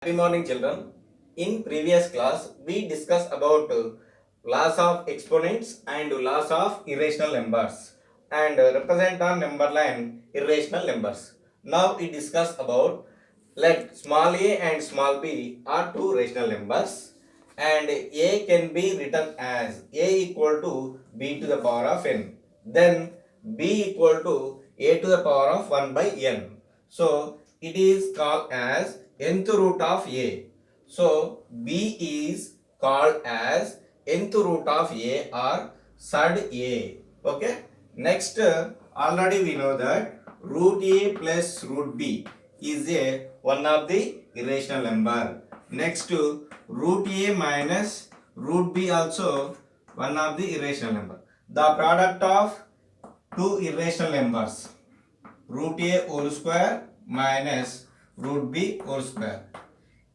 Happy morning, children. In previous class, we discussed about laws of exponents and laws of irrational numbers and represent on number line irrational numbers. Now we discuss about let small a and small b are two rational numbers and a can be written as a equal to b to the power of n. Then b equal to a to the power of 1 by n. So it is called as nth root of a. So b is called as nth root of a or surd a. Okay. Next, already we know that root a plus root b is a one of the irrational number. Next, root a minus root b also one of the irrational number. The product of two irrational numbers, root a whole square minus root b whole square,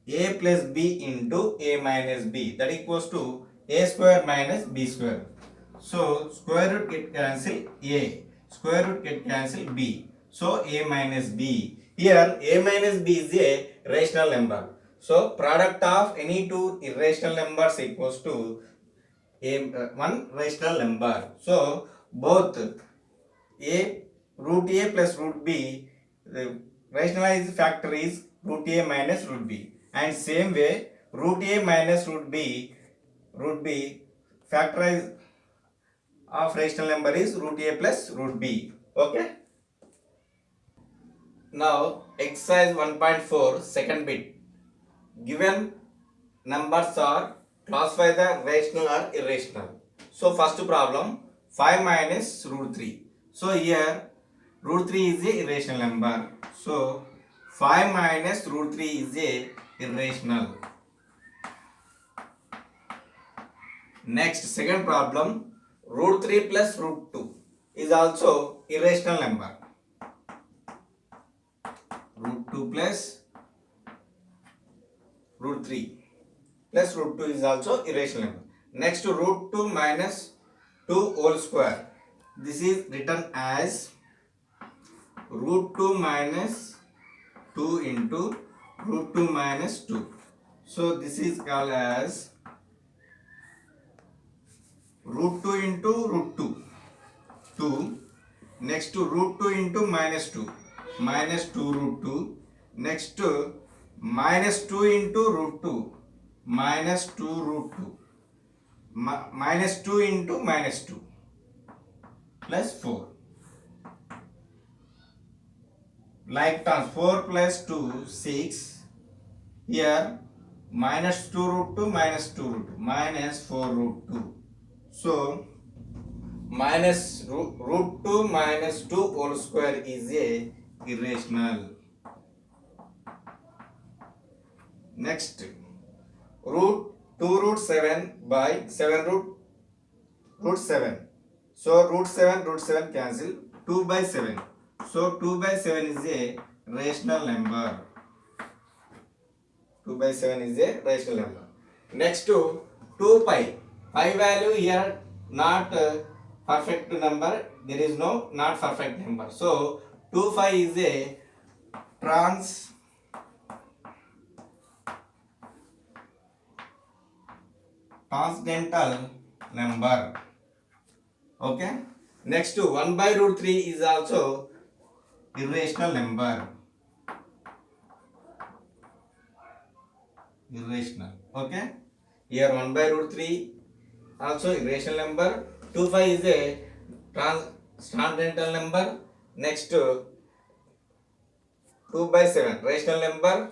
a plus b into a minus b, that equals to a square minus b square. So square root get cancel a, square root get cancel b, so a minus b. Here a minus b is a rational number, so product of any two irrational numbers equals to one rational number. So both a root a plus root b, the rationalized factor is root a minus root b, and same way root a minus root b factorize of rational number is root a plus root b. Okay. Now exercise 1.4 second bit. Given numbers are classified as rational or irrational. So first problem 5 minus root 3. So here root 3 is a irrational number. So 5 minus root 3 is a irrational. Next second problem root 3 plus root 2 is also irrational number. Root 2 plus root 3 plus root 2 is also irrational number. Next to root 2 minus 2 whole square. This is written as root 2 minus 2 into root 2 minus 2. So this is called as root 2 into root 2. 2. Next to root 2 into minus 2. Minus 2 root 2. Next to minus 2 into root 2. Minus 2 root 2. Minus 2 into minus 2. Plus 4. Like terms 4 plus 2 6. Here minus 2 root 2 minus 2 root 2 minus 4 root 2. So minus root 2 minus 2 whole square is a irrational. Next root 2 root 7 by 7 root 7. So root 7 cancel, 2 by 7. So 2 by 7 is a rational number. 2 by 7 is a rational number. Next to 2 pi. Pi value here not perfect number. There is no not perfect number. So 2 pi is a transcendental number. Okay. Next to 1 by root 3 is also irrational number. Irrational. Okay. Here 1 by root 3 also irrational number. 2 pi is a transcendental number. Next 2 by 7 rational number.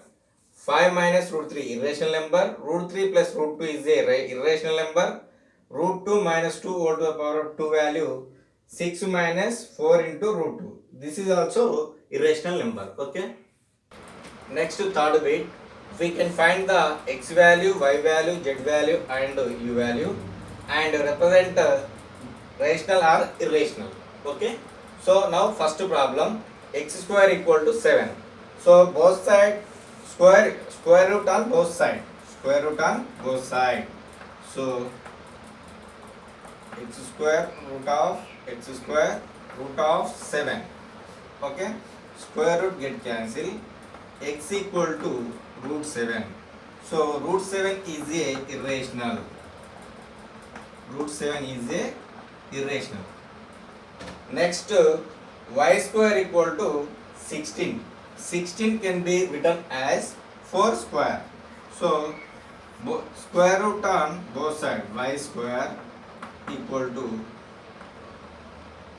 5 minus root 3 irrational number. Root 3 plus root 2 is a irrational number. Root 2 minus 2 whole to the power of 2 value 6 minus 4 into root 2. This is also irrational number. Okay. Next to third bit, we can find the x value, y value, z value and u value and represent rational or irrational. Okay. So now first problem x square equal to 7. So both side square root on both side. Square root on both side. So x square root of 7. Okay. Square root get cancel. X equal to root 7. So root 7 is a irrational. Root 7 is a irrational. Next, y square equal to 16. 16 can be written as 4 square. So square root on both sides, y square equal to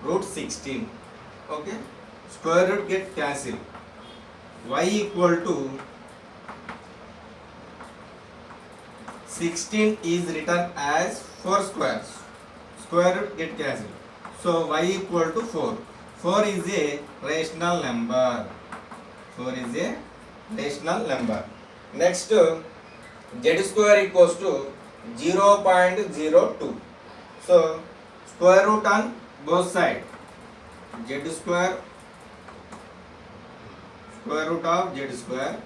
root 16. Okay, square root get cancelled. Y equal to 16 is written as 4 squares. Square root get cancelled. So y equal to 4. 4 is a rational number. 4 is a rational number. Next, z square equals to 0.02. So square root on both sides. Z square, square root of z square,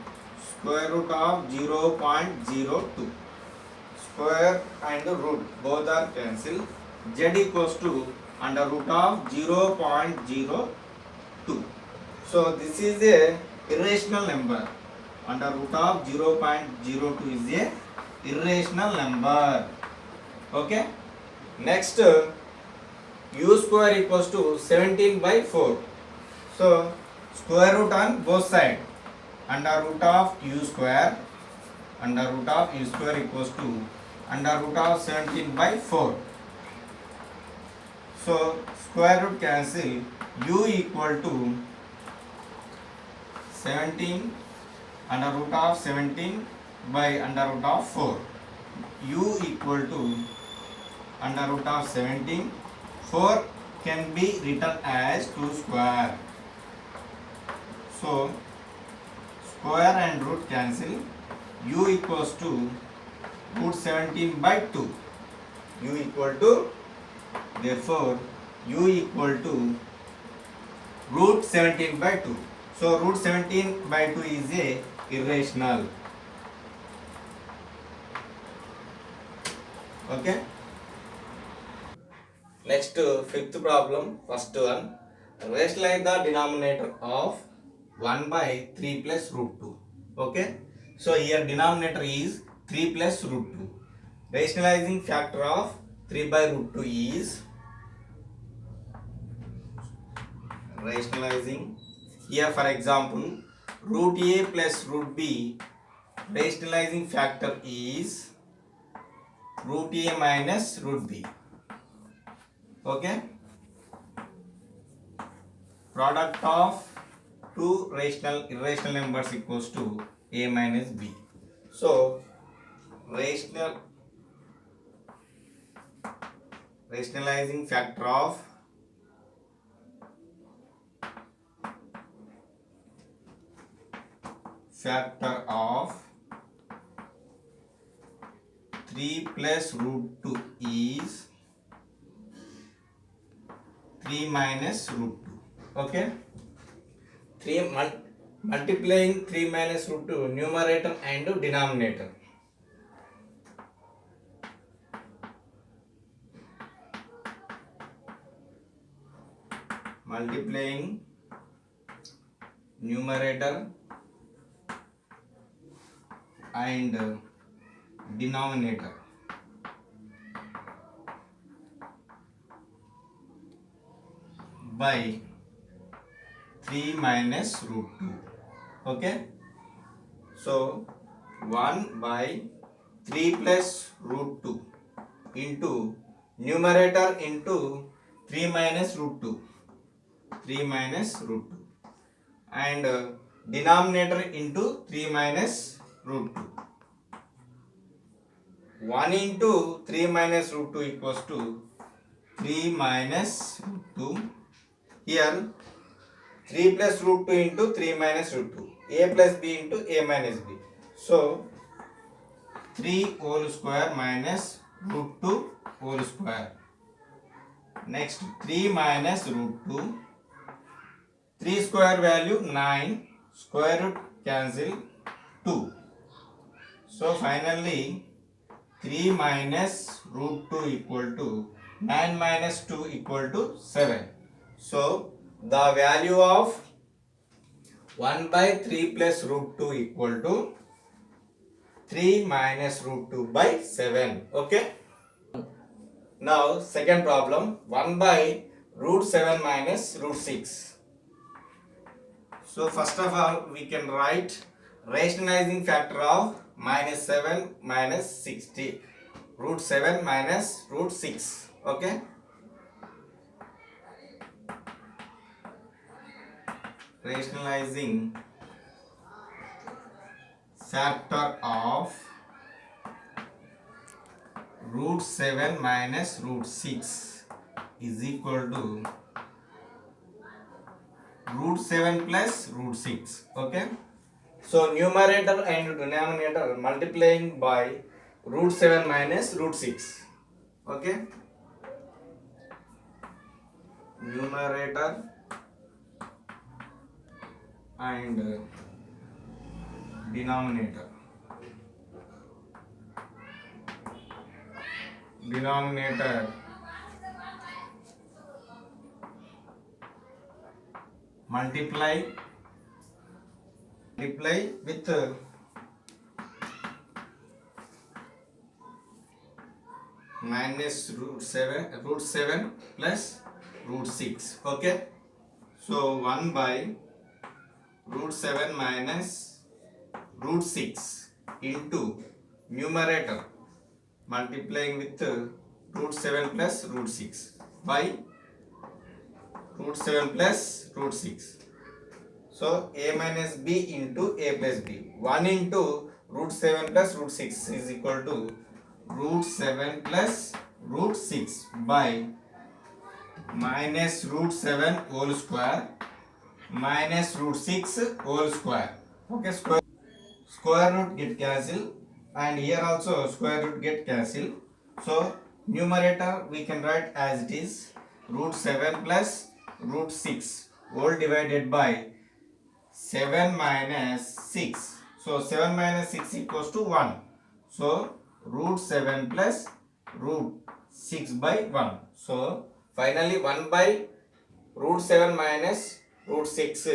square root of 0.02. Square and root both are cancelled. Z equals to under root of 0.02. So this is a irrational number. Under root of 0.02 is a irrational number. Okay. Next, u square equals to 17 by 4. So square root on both sides. Under root of u square. Under root of u square equals to under root of 17 by 4. So square root cancel. U equal to 17 under root of 17 by under root of 4. U equal to under root of 17. 4 can be written as 2 square. So square and root cancel. U equals to root 17 by 2. U equal to, therefore U equal to root 17 by 2. So root 17 by 2 is a irrational. Okay. Next, fifth problem, first one. Rationalize the denominator of 1 by 3 plus root 2. Okay. So here denominator is 3 plus root 2. Rationalizing factor of 3 by root 2 is rationalizing. Here for example, root a plus root b, rationalizing factor is root a minus root b. Okay. Product of two irrational numbers equals to a minus b. So rationalizing factor of factor of 3 plus root 2 is 3 minus root 2. Okay. 3 multiplying 3 minus root 2 numerator and denominator. Multiplying numerator and denominator. By 3 minus root 2. Okay. So 1 by 3 plus root 2 into numerator into 3 minus root 2. 3 minus root 2 and denominator into 3 minus root 2. 1 into 3 minus root 2 equals to 3 minus root 2. Here 3 plus root 2 into 3 minus root 2. A plus b into a minus b. So 3 whole square minus root 2 whole square. Next 3 minus root 2. 3 square value 9. Square root cancel 2. So finally 3 minus root 2 equal to 9 minus 2 equal to 7. So the value of 1 by 3 plus root 2 equal to 3 minus root 2 by 7. Okay. Now second problem, 1 by root 7 minus root 6. So first of all we can write rationalizing factor of minus 7 minus 60. Root 7 minus root 6. Okay. Rationalizing factor of root 7 minus root 6 is equal to root 7 plus root 6. Okay. So numerator and denominator multiplying by root 7 minus root 6. Okay. Numerator and denominator. Denominator multiply with minus root 7 plus root 6. Okay. So 1 by root 7 minus root 6 into numerator multiplying with root 7 plus root 6 by root 7 plus root 6. So a minus b into a plus b. 1 into root 7 plus root 6 is equal to root 7 plus root 6 by minus root 7 whole square minus root 6 whole square. Okay, square root get cancel and here also square root get cancel. So numerator we can write as it is root 7 plus root 6 whole divided by 7 minus 6. So 7 minus 6 equals to 1. So root 7 plus root 6 by 1. So finally 1 by root 7 minus root 6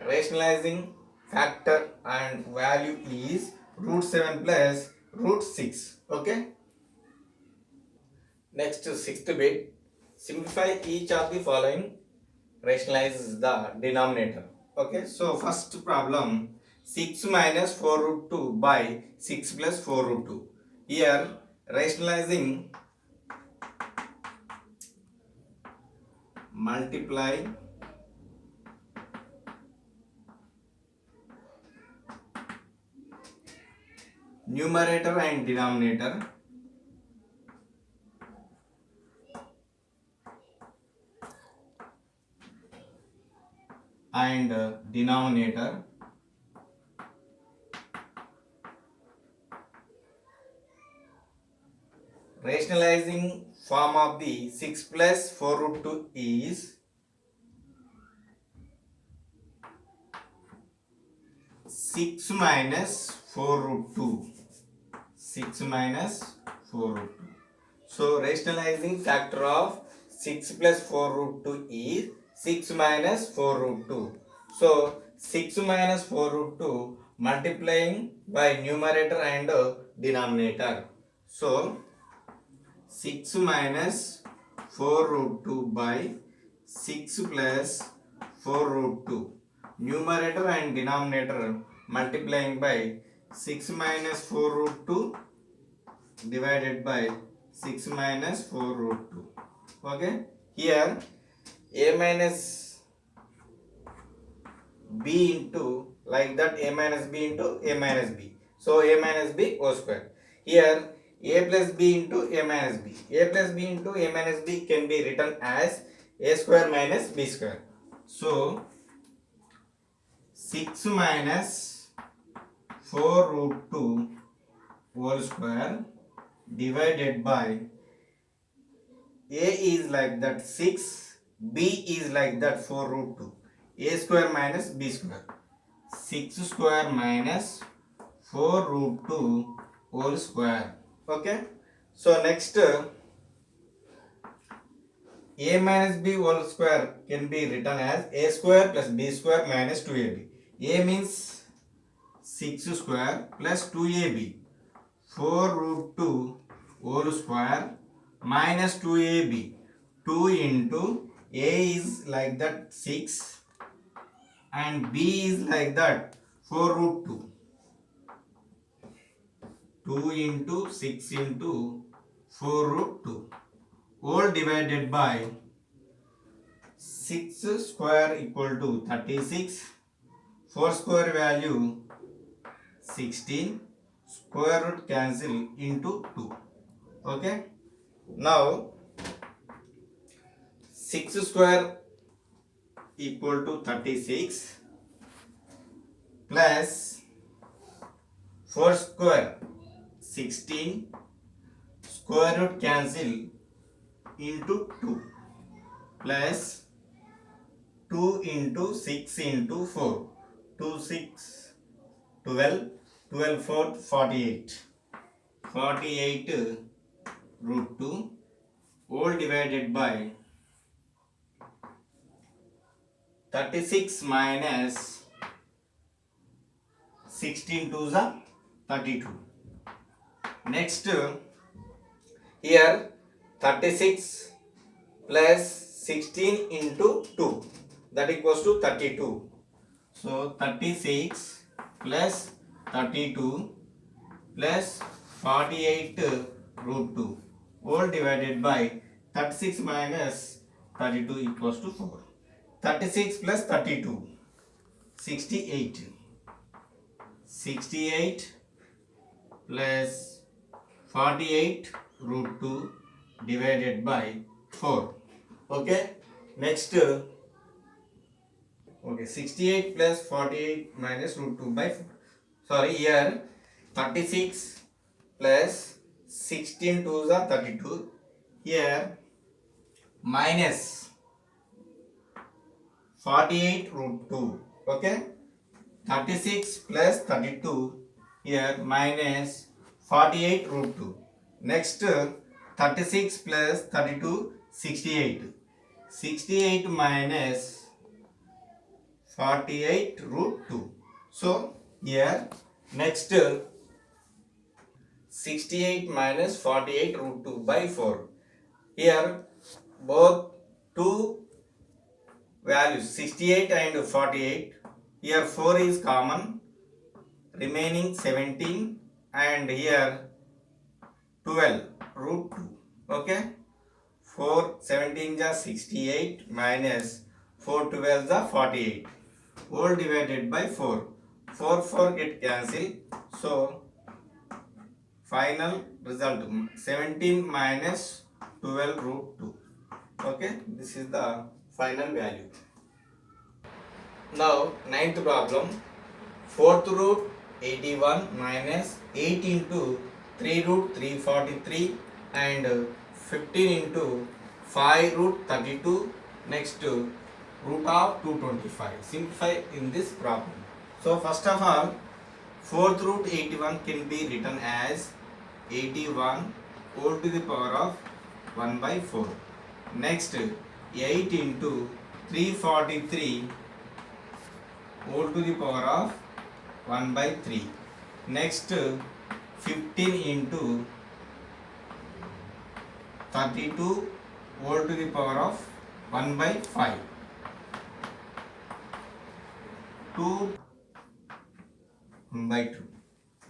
rationalizing factor and value is root 7 plus root 6. Okay. Next sixth bit, simplify each of the following, rationalize the denominator. Okay, so first problem, 6 minus 4 root 2 by 6 plus 4 root 2. Here rationalizing multiply numerator and denominator and denominator rationalizing form of the 6 plus 4 root 2 is 6 minus 4 root 2. 6 minus 4 root 2. So rationalizing factor of 6 plus 4 root 2 is 6 minus 4 root 2. So 6 minus 4 root 2 multiplying by numerator and denominator. So 6 minus 4 root 2 by 6 plus 4 root 2. Numerator and denominator multiplying by 6 minus 4 root 2 divided by 6 minus 4 root 2. Okay. Here a minus b into like that a minus b into a minus b. So a minus b whole square. Here a plus b into a minus b. A plus b into a minus b can be written as a square minus b square. So 6 minus 4 root 2 whole square divided by a is like that 6, b is like that 4 root 2. A square minus b square. 6 square minus 4 root 2 whole square. Okay. So next a minus b whole square can be written as a square plus b square minus 2ab. A means 6 square plus 2ab. 4 root 2 whole square minus 2ab. 2 into a is like that 6 and b is like that 4 root 2. 2 into 6 into 4 root 2 all divided by 6 square equal to 36. 4 square value 16. Square root cancel into 2. Okay. Now 6 square equal to 36 plus 4 square 16. Square root cancel into 2 plus 2 into 6 into 4. 2 6 12. 12 4 48. 48 root 2 all divided by 36 minus 16 to the 32. Next here 36 plus 16 into 2 that equals to 32. So 36 plus 32 plus 48 root 2 all divided by 36 minus 32 equals to 4. 36 plus 32 68. 68 plus 48 root 2 divided by 4. Okay. Next 68 plus 48 minus root 2 by 4. Sorry, here 36 plus 16 to the 32. Here minus 48 root 2. Okay. 36 plus 32. Here minus 48 root 2. Next 36 plus 32 68. 68 minus 48 root 2. So here next 68 minus 48 root 2 by 4. Here both two values 68 and 48. Here 4 is common, remaining 17, and here 12 root 2. Okay. 4 17 is 68 minus 4 12 is 48. All divided by 4. 4 4 get cancelled. So final result 17 minus 12 root 2. Okay. This is the final value. Now ninth problem. 4th root 81 minus 8 into 3 root 343 and 15 into 5 root 32. Next root of 225. Simplify in this problem. So first of all 4th root 81 can be written as 81 whole to the power of 1 by 4. Next 8 into 343 whole to the power of 1 by 3. Next 15 into 32 whole to the power of 1 by 5. 2 by 2.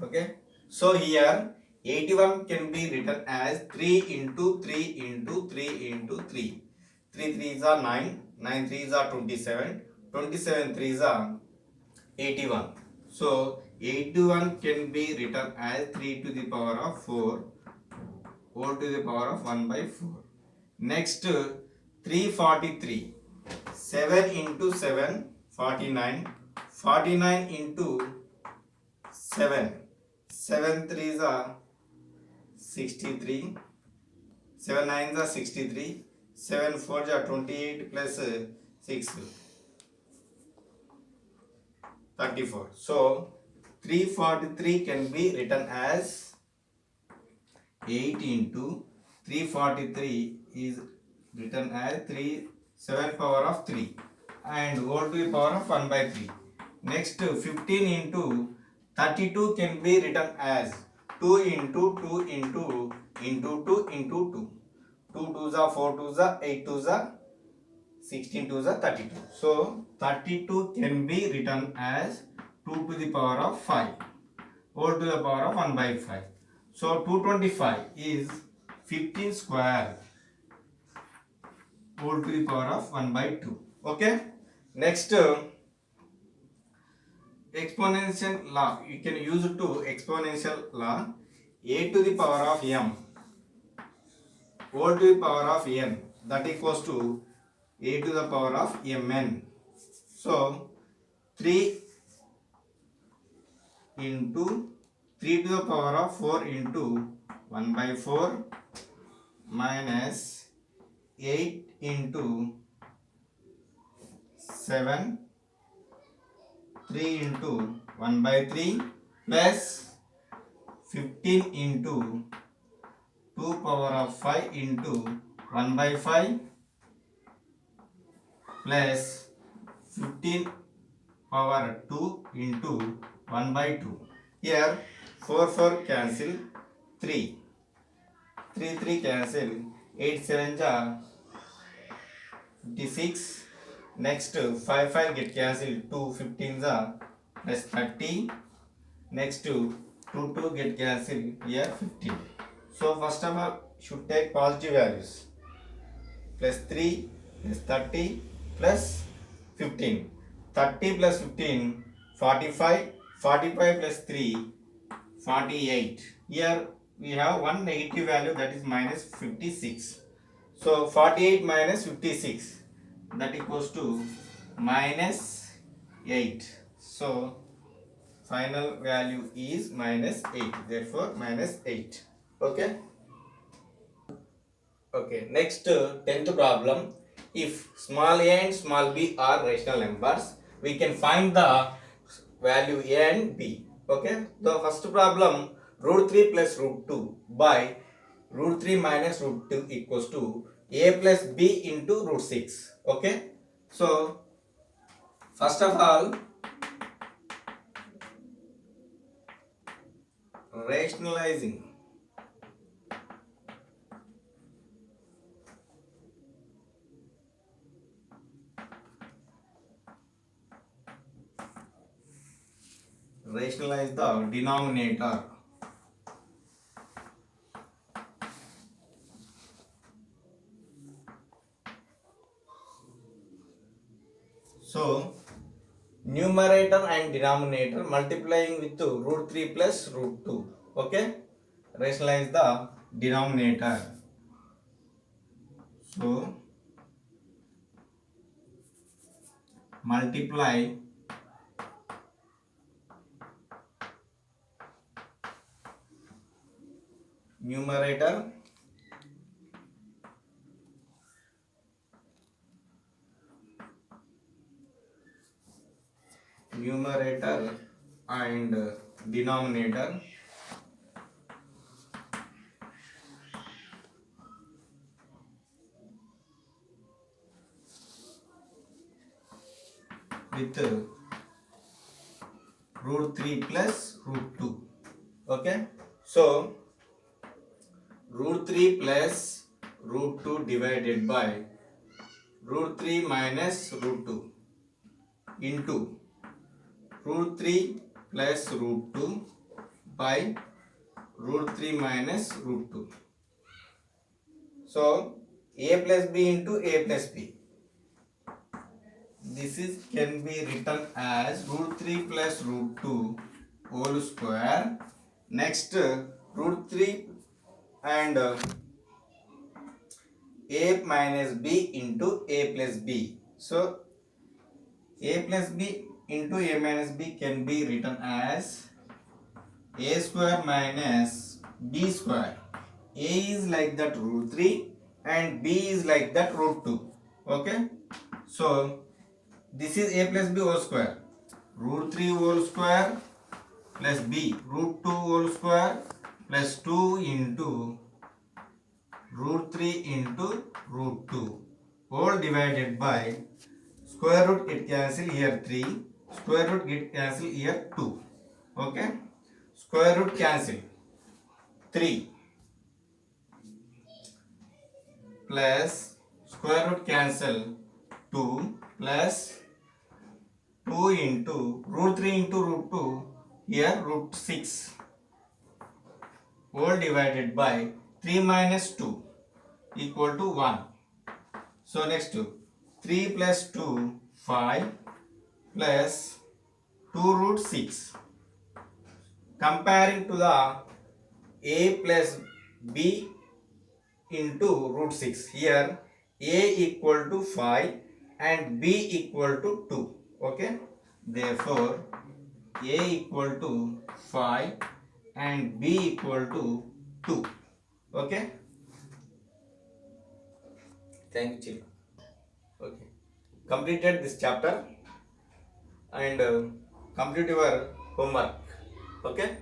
Okay. So here 81 can be written as 3 into 3 into 3 into 3. 3 3s are 9. 9 3s are 27. 27 3s are 81. So 81 can be written as 3 to the power of 4 whole to the power of 1 by 4. Next 343. 7 into 7 49. 49 into 7. 7 3s are 63. 7 9s are 63. 7 4s are 28 plus 6. 34. So 343 can be written as 8 into 343 is written as 7 power of 3 and whole to the power of 1 by 3. Next 15 into 32 can be written as 2 into 2 into 2 into 2. 2 2s are 4 2s are 8 2s are 16 2s are 32. So 32 can be written as 2 to the power of 5 whole to the power of 1 by 5. So 225 is 15 square whole to the power of 1 by 2. Okay. Next, exponential law. You can use it to exponential law. A to the power of m whole to the power of n, that equals to a to the power of mn. So 3 into 3 to the power of 4 into 1 by 4 minus 8 into 7, 3 into 1 by 3 plus 15 into 2 power of 5 into 1 by 5 plus 15 power 2 into 1 by 2. Here 4 4 cancel, 3 3 cancel, 8 7 are 56. Next 5 5 get cancelled, 2 15s are plus 30. Next 2 2 get cancelled, here 15. So first of all should take positive values, plus 3 plus 30 plus 15. 30 plus 15 45, 45 plus 3 48. Here we have one negative value, that is minus 56. So 48 minus 56, that equals to minus 8. So final value is minus 8. Therefore minus 8. Okay. Okay. Next 10th problem. If small a and small b are rational numbers, we can find the value a and b. Okay. The first problem, root 3 plus root 2 by root 3 minus root 2 equals to a plus b into root 6. Okay. So first of all, rationalizing rationalize the denominator. So numerator and denominator multiplying with root 3 plus root 2. Okay. Rationalize the denominator. So multiply numerator and denominator with root 3 plus root 2. Okay. So root 3 plus root 2 divided by root 3 minus root 2 into root 3 plus root 2 by root 3 minus root 2. So a plus b into a plus b. This is can be written as root 3 plus root 2 whole square. Next root 3 and a minus b into a plus b. So a plus b into a minus b can be written as a square minus b square. A is like that root 3 and b is like that root 2. Okay. So this is a plus b whole square. Root 3 whole square plus b root 2 whole square plus 2 into root 3 into root 2 whole divided by square root get cancel here 3, square root get cancel here 2. Okay. Square root cancel. 3 plus square root cancel 2 plus 2 into root 3 into root 2, here root 6 whole divided by 3 minus 2 equal to 1. So next 3 plus 2 5 plus 2 root 6. Comparing to the a plus b into root 6. Here a equal to 5 and b equal to 2. Okay. Therefore a equal to 5 and b equal to 2. Okay. Thank you, children. Okay. Completed this chapter and complete your homework. Okay.